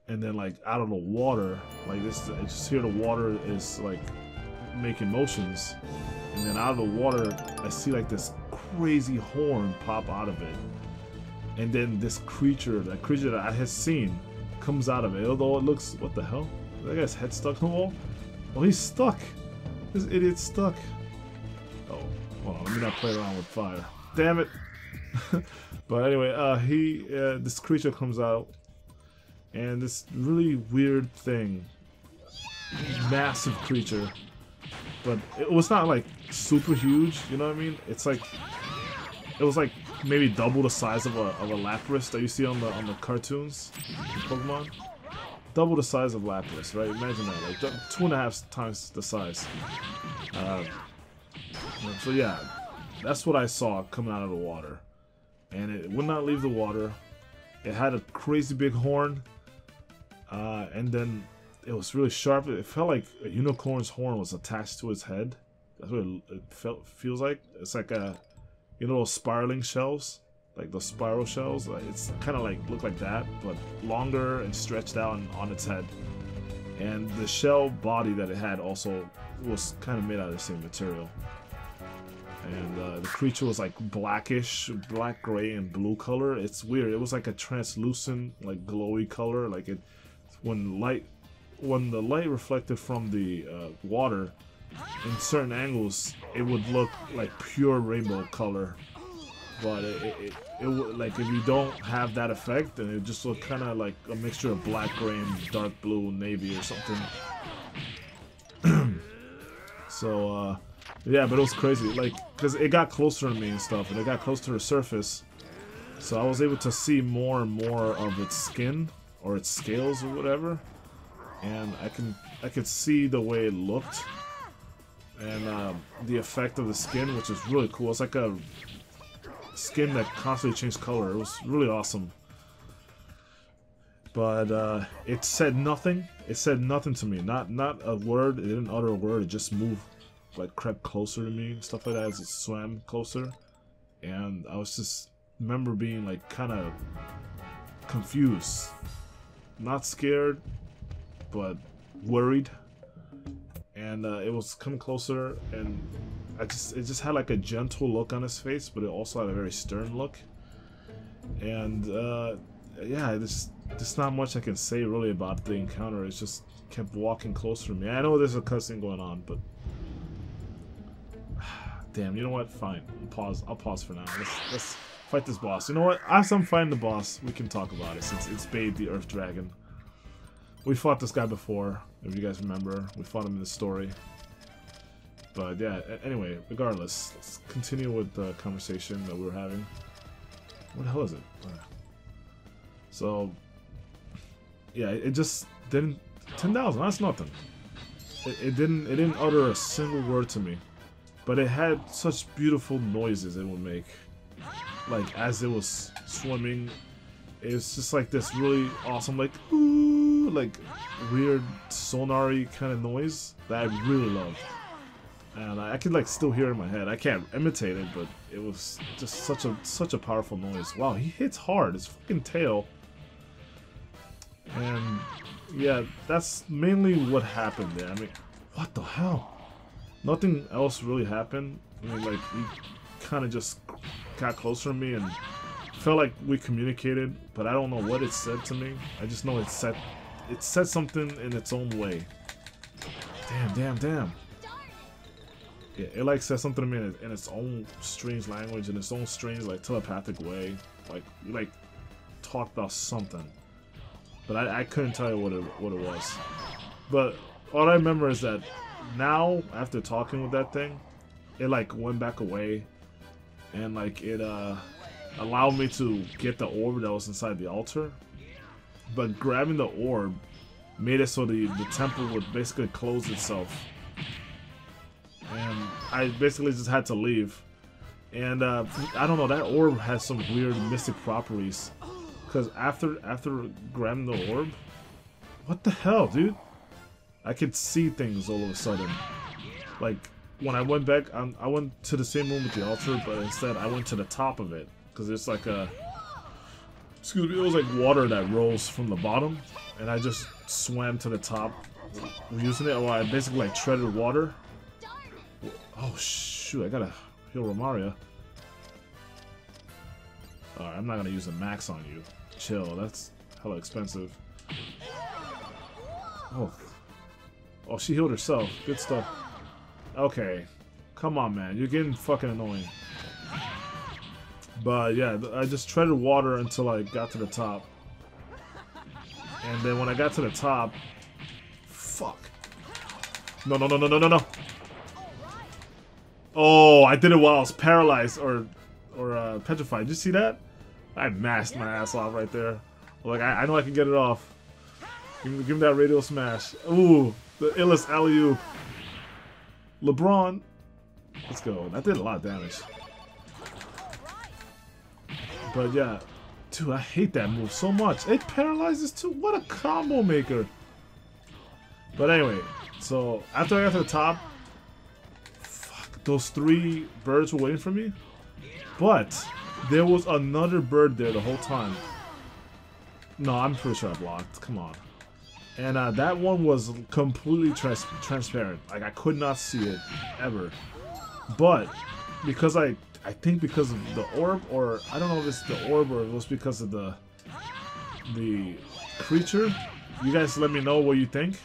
And then, like, out of the water, like, this, I just hear the water is, like, making motions. And then out of the water, I see, like, this crazy horn pop out of it. And then this creature, that creature that I had seen, comes out of it. Although it looks, what the hell? That guy's head stuck in the wall? Oh, he's stuck. This idiot's stuck. Oh, hold on, let me not play around with fire. Damn it. But anyway, this creature comes out, and this really weird thing, massive creature, but it was not like super huge, you know what I mean? It's like, it was like maybe double the size of a Lapras that you see on the cartoons in Pokemon. double the size of Lapras, right? Imagine that, like 2.5 times the size. So yeah, that's what I saw coming out of the water, and it would not leave the water. It had a crazy big horn, and then it was really sharp. It felt like a unicorn's horn was attached to its head. That's what it feels like. It's like those spiraling shells, like those spiral shells. It's kind of like look like that, but longer and stretched out on its head. And the shell body that it had also was kind of made out of the same material. And the creature was like blackish, black, gray, and blue color. It's weird. It was like a translucent, like glowy color. Like when the light reflected from the water in certain angles, it would look like pure rainbow color. But it would, like, if you don't have that effect, then it just look kind of like a mixture of black, gray, and dark blue, navy, or something. So yeah, but it was crazy, like, because it got closer to me and stuff, and it got close to the surface, so I was able to see more and more of its skin or its scales or whatever, and I could see the way it looked, and the effect of the skin, which is really cool. It's like a skin that constantly changed color. It was really awesome. But it said nothing. It said nothing to me. Not a word. It didn't utter a word. It just moved, like crept closer to me, stuff like that, as it swam closer. And I was just remember being like kind of confused, not scared, but worried. And it was coming closer, and it just had like a gentle look on his face, but it also had a very stern look. And yeah, there's not much I can say really about the encounter. It just kept walking closer to me. I know there's a cutscene going on, but damn, you know what? Fine, I'll pause for now. Let's fight this boss. You know what? As I'm fighting the boss, we can talk about it, since it's Bade the Earth Dragon. We fought this guy before, if you guys remember. We fought him in the story. But yeah, anyway, regardless, let's continue with the conversation that we were having. What the hell is it? So, yeah, it just didn't... 10,000, that's nothing. It didn't utter a single word to me. But it had such beautiful noises it would make. Like, as it was swimming, it was just like this really awesome, like, ooh, like, weird sonar-y kind of noise that I really loved. And I could, like, still hear it in my head. I can't imitate it, but it was just such a powerful noise. Wow, he hits hard. His fucking tail. And yeah, that's mainly what happened there. I mean, what the hell? Nothing else really happened. I mean, like, he kind of just got closer to me and felt like we communicated, but I don't know what it said to me. I just know it said something in its own way. Damn. Yeah, it like said something to me in its own strange language, in its own strange, like, telepathic way. Like talked about something, but I couldn't tell you what it was. But all I remember is that now, after talking with that thing, it like went back away, and like it allowed me to get the orb that was inside the altar. But grabbing the orb made it so the temple would basically close itself. And I basically just had to leave. And I don't know, that orb has some weird mystic properties. Because after grabbing the orb, what the hell, dude? I could see things all of a sudden. Like, when I went back, I went to the same room with the altar, but instead I went to the top of it. Because it's like a... Excuse me, it was like water that rose from the bottom. And I just swam to the top using it, or I basically like treaded water. Oh shoot, I gotta heal Romaria. Alright, I'm not gonna use a max on you. Chill, that's hella expensive. Oh, she healed herself. Good stuff. Okay. Come on, man. You're getting fucking annoying. But yeah, I just treaded water until I got to the top. And then when I got to the top... Fuck. No. Oh, I did it while I was paralyzed or petrified. Did you see that? I masked my ass off right there. Like, I know I can get it off. Give me that radio smash. Ooh, the illest alley-oop. LeBron. Let's go. That did a lot of damage. But yeah. Dude, I hate that move so much. It paralyzes too. What a combo maker. But anyway, so after I got to the top, fuck, those 3 birds were waiting for me. But there was another bird there the whole time. No, I'm pretty sure I blocked. Come on. And that one was completely transparent. Like, I could not see it ever. But because I think because of the orb, or I don't know if it's the orb or it was because of the creature. You guys let me know what you think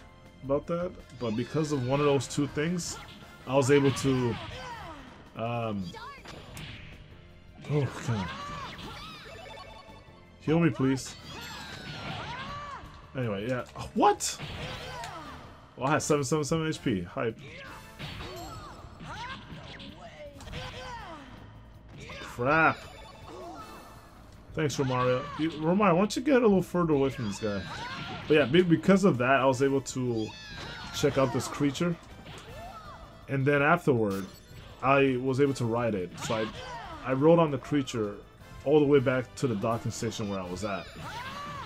about that. But because of one of those 2 things, I was able to oh god. Heal me, please. Anyway, yeah. What? Well, I had 777 HP. Hype. Crap. Thanks, Romario. Romario, why don't you get a little further away from this guy? But yeah, because of that, I was able to check out this creature. And then afterward, I was able to ride it. So I rode on the creature all the way back to the docking station where I was at.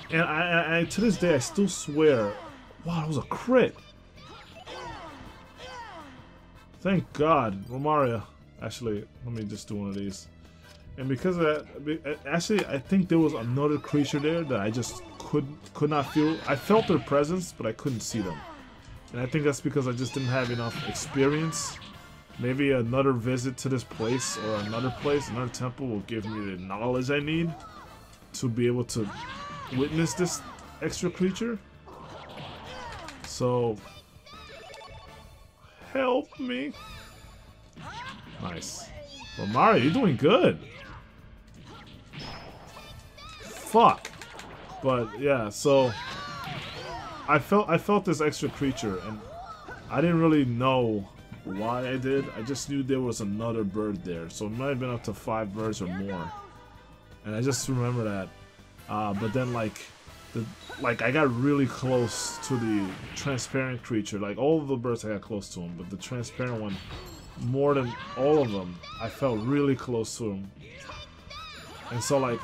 And I to this day, I still swear, wow, that was a crit. Thank God. Romario. Actually, let me just do one of these. And because of that, actually, I think there was another creature there that I just could not feel. I felt their presence, but I couldn't see them. And I think that's because I just didn't have enough experience. Maybe another visit to this place or another place, another temple will give me the knowledge I need to be able to witness this extra creature. So, help me. Nice. Well, Mario, you're doing good. Fuck. But yeah, so I felt this extra creature, and I didn't really know why I did. I just knew there was another bird there, so it might have been up to 5 birds or more. And I just remember that. But then like I got really close to the transparent creature. Like all of the birds I got close to him, but the transparent one, more than all of them, I felt really close to him. And so like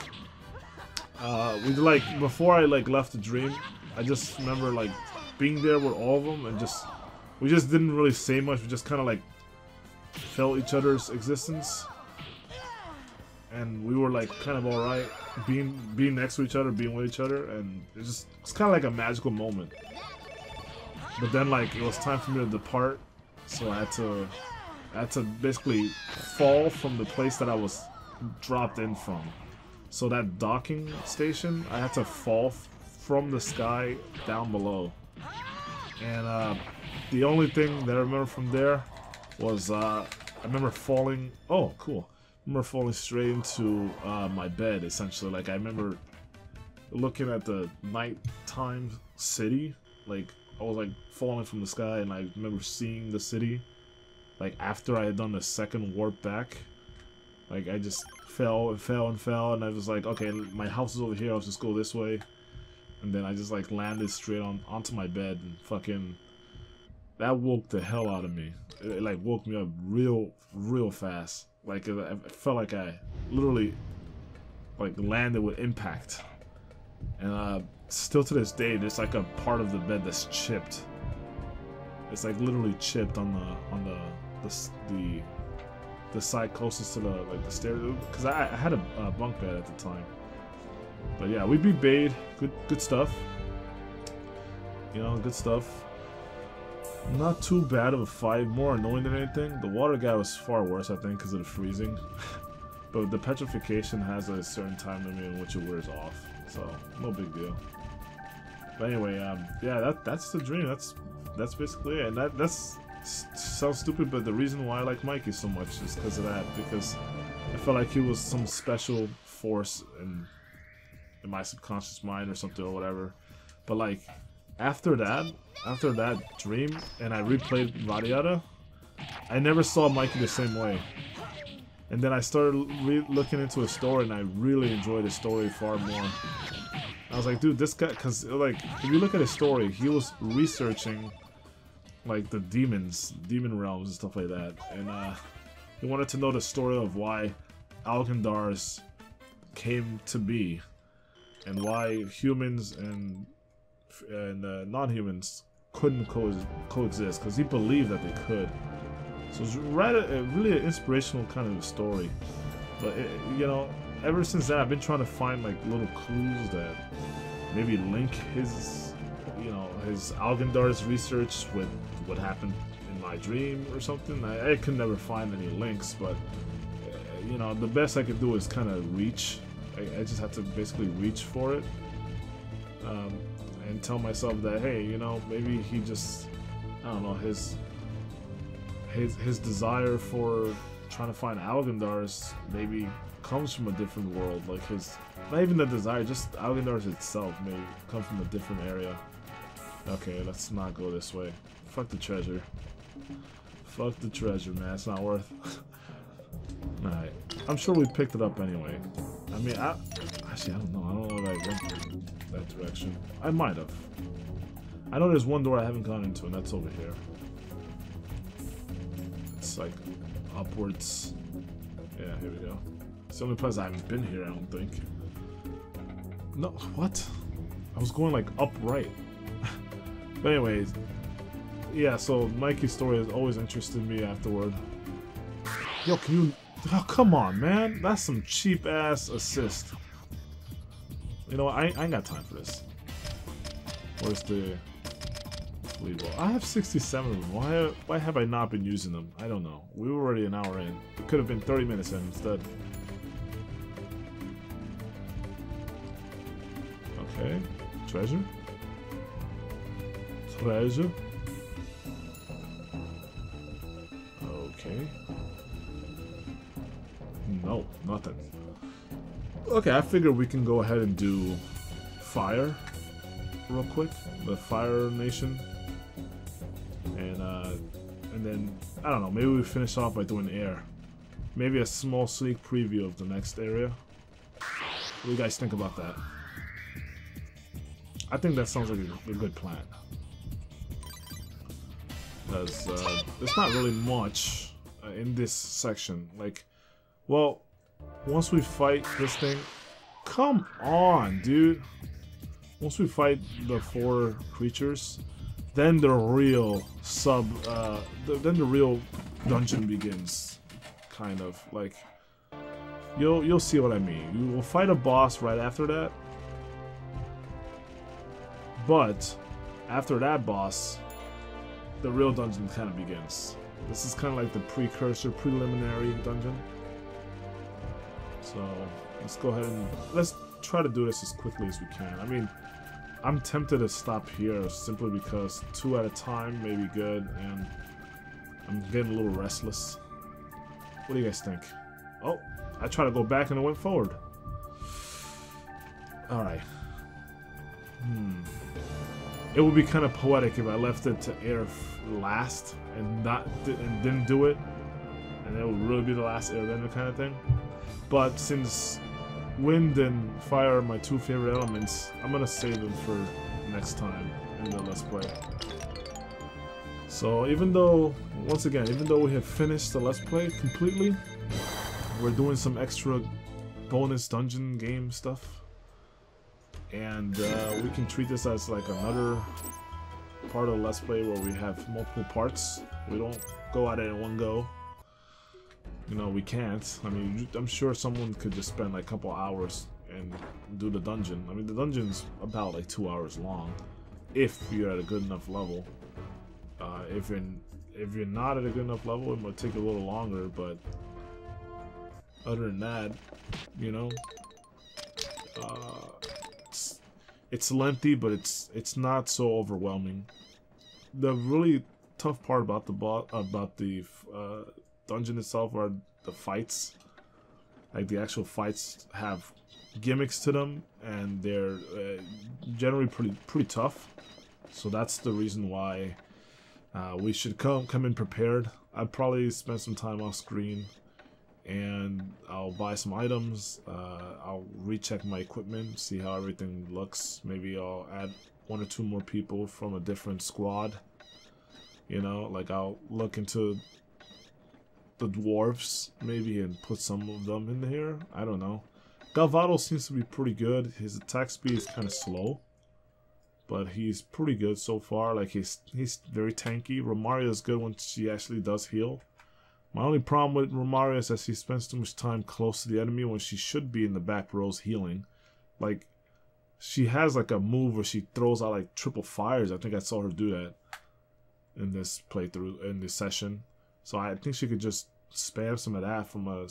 before I left the dream, I just remember like being there with all of them, and we just didn't really say much. We just kind of like felt each other's existence, and we were like kind of alright being next to each other, being with each other, and it's kind of like a magical moment. But then like it was time for me to depart, so I had to basically fall from the place that I was dropped in from. So that docking station, I had to fall from the sky down below. And the only thing that I remember from there was I remember falling. Oh, cool! I remember falling straight into my bed. Essentially, like I remember looking at the nighttime city. Like I was like falling from the sky, and I remember seeing the city. Like after I had done the second warp back, like I just fell and fell and fell, and I was like, okay, my house is over here. I'll just go this way. And then I just like landed straight onto my bed, and fucking that woke the hell out of me. It like woke me up real fast. Like I felt like I literally like landed with impact. And still to this day, there's like a part of the bed that's chipped. It's like literally chipped on the side closest to the stairs. Because I had a bunk bed at the time. But yeah, we beat Bade. Good stuff. You know, good stuff. Not too bad of a fight. More annoying than anything. The water guy was far worse, I think, because of the freezing. But the petrification has a certain time limit in which it wears off. So, no big deal. But anyway, yeah, that's the dream. That's basically it. And that's sounds stupid, but the reason why I like Mikey so much is because of that. Because I felt like he was some special force in my subconscious mind or something or whatever. But like after that dream, and I replayed Radiata, I never saw Mikey the same way. And then I started looking into his story, and I really enjoyed his story far more. I was like, dude, this guy, because like if you look at his story, he was researching like the demon realms and stuff like that, and he wanted to know the story of why Algendars came to be, and why humans and non-humans couldn't coexist, because he believed that they could. So it's really an inspirational kind of a story. But you know, ever since then, I've been trying to find like little clues that maybe link his, you know, his Algendar's research with what happened in my dream or something. I could never find any links, but you know, the best I could do is kind of reach. I just have to basically reach for it, and tell myself that, hey, you know, maybe he just, I don't know, his desire for trying to find Algendars maybe comes from a different world. Like his, not even the desire, just Algendars itself may come from a different area. Okay, let's not go this way. Fuck the treasure. Fuck the treasure, man. It's not worth. Alright. I'm sure we picked it up anyway. I mean, actually, I don't know. I don't know if I went that direction. I might have. I know there's one door I haven't gone into, and that's over here. It's like upwards. Yeah, here we go. It's the only place I haven't been here, I don't think. No, what? I was going like upright. But anyways, yeah, so Mikey's story has always interested me afterward. Yo, can you... Oh, come on, man. That's some cheap-ass assist. You know, I ain't got time for this. Where's the... I have 67 of them. Why have I not been using them? I don't know. We were already an hour in. It could have been 30 minutes in instead. Okay. Treasure? Treasure? Okay. No, nothing. Okay, I figure we can go ahead and do fire real quick. The Fire Nation. And then, I don't know, maybe we finish off by doing air. Maybe a small sneak preview of the next area. What do you guys think about that? I think that sounds like a good plan. Because there's not really much in this section. Like, well, once we fight this thing... Come on, dude! Once we fight the 4 creatures, then the real then the real dungeon begins, kind of. Like, you'll see what I mean. You will fight a boss right after that, but after that boss, the real dungeon kind of begins. This is kind of like the precursor, preliminary dungeon. So let's go ahead and let's try to do this as quickly as we can. I mean, I'm tempted to stop here simply because 2 at a time may be good, and I'm getting a little restless. What do you guys think? Oh, I tried to go back and it went forward. Alright. It would be kind of poetic if I left it to air last and didn't do it, and it would really be the last airbender kind of thing. But since wind and fire are my 2 favorite elements, I'm gonna save them for next time in the Let's Play. So even though, once again, even though we have finished the Let's Play completely, we're doing some extra bonus dungeon game stuff. And we can treat this as like another part of the Let's Play where we have multiple parts. We don't go at it in one go. You know, we can't. I mean, I'm sure someone could just spend like a couple hours and do the dungeon. I mean, the dungeon's about like 2 hours long, if you're at a good enough level. If you're not at a good enough level, it might take a little longer. But other than that, you know, it's lengthy, but it's not so overwhelming. The really tough part about the dungeon itself are the fights. Like, the actual fights have gimmicks to them, and they're generally pretty tough. So that's the reason why we should come in prepared. I'd probably spend some time off screen and I'll buy some items. I'll recheck my equipment, see how everything looks. Maybe I'll add 1 or 2 more people from a different squad. You know, like I'll look into the dwarves maybe and put some of them in here. I don't know. Galvado seems to be pretty good. His attack speed is kind of slow, but he's pretty good so far. Like he's very tanky. Romaria is good when she actually does heal. My only problem with Romaria is that she spends too much time close to the enemy when she should be in the back rows healing. Like, she has like a move where she throws out like triple fires. I think I saw her do that in this playthrough, in this session. So I think she could just spam some of that from a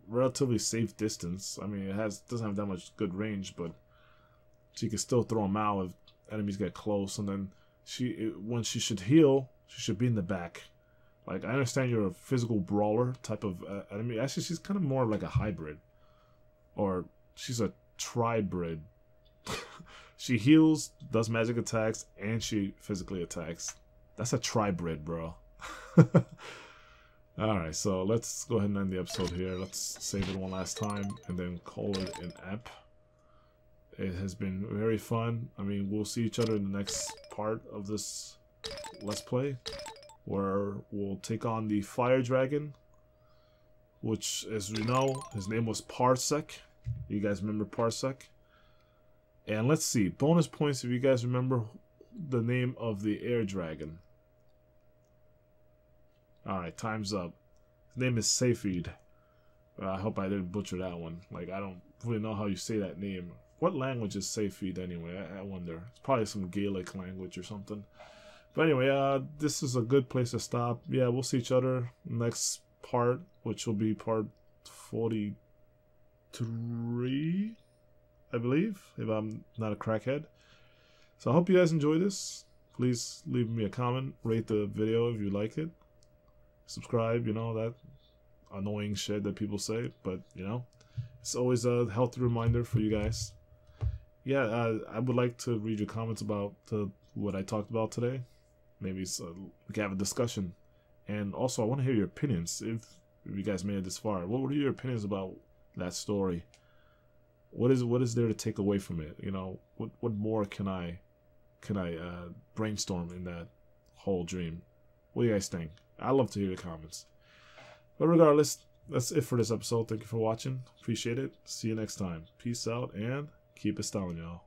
relatively safe distance. I mean, it doesn't have that much good range, but she can still throw them out if enemies get close. And then when she should heal, she should be in the back. Like, I understand you're a physical brawler type of enemy. Actually, she's kind of more like a hybrid. Or she's a tribrid. She heals, does magic attacks, and she physically attacks. That's a tribrid, bro. Alright, so let's go ahead and end the episode here. Let's save it one last time and then call it an app. It has been very fun. I mean, we'll see each other in the next part of this Let's Play, where we'll take on the Fire Dragon, which, as we know, his name was Parsec. You guys remember Parsec? And let's see, bonus points if you guys remember the name of the Air Dragon. Alright, time's up. His name is Seyfried. I hope I didn't butcher that one. Like, I don't really know how you say that name. What language is Seyfried anyway? I wonder. It's probably some Gaelic language or something. But anyway, this is a good place to stop. Yeah, we'll see each other next part, which will be part 43, I believe, if I'm not a crackhead. So I hope you guys enjoy this. Please leave me a comment, rate the video if you liked it. Subscribe, you know, that annoying shit that people say, but you know, it's always a healthy reminder for you guys. Yeah, I would like to read your comments about what I talked about today. Maybe we can have a discussion. And also, I want to hear your opinions. If you guys made it this far, what were your opinions about that story? What is there to take away from it? You know, what more can I brainstorm in that whole dream? What do you guys think? I love to hear your comments. But regardless, that's it for this episode. Thank you for watching. Appreciate it. See you next time. Peace out and keep it styling, y'all.